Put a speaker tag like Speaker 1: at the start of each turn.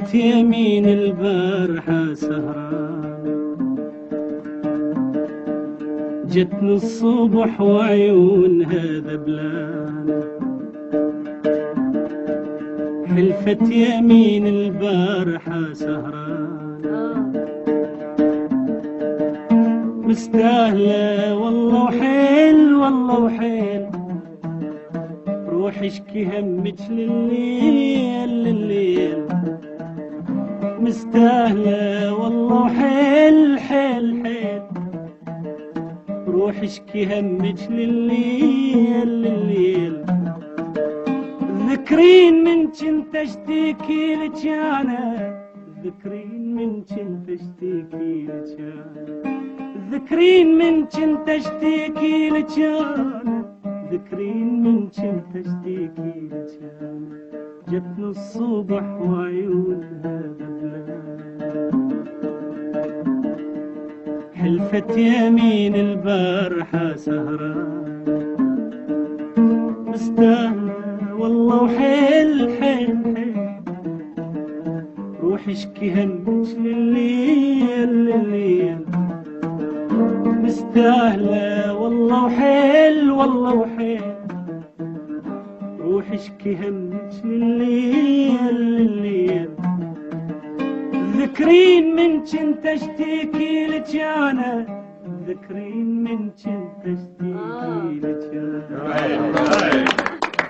Speaker 1: حلفت يمين البارحة سهران، جتني الصبح وعيونها ذبلان. حلفت يمين البارحة سهران، مستاهلة والله وحيل والله وحيل، روحي اشكي همك لليل لليل. مستاهلة والله وحيل حيل حيل، روحي اشكي همك لليل لليل. ذكرين من كنت اشتكي لك انا، ذكرين من كنت اشتكي لك انا، ذكرين من كنت اشتكي لك انا، ذكرين من كنت اشتكي لك انا. جتني الصبح وعيونها ذبلان، حلفت يمين البارحة سهران، مستاهلة والله وحيل حيل حيل، روحي اشكي همك لليل لليل. مستاهلة والله وحيل والله وحيل، روحي اشكي همك لليل لليل. ذكرين من كنت اشتكي لك انا، ذكرين من كنت اشتكي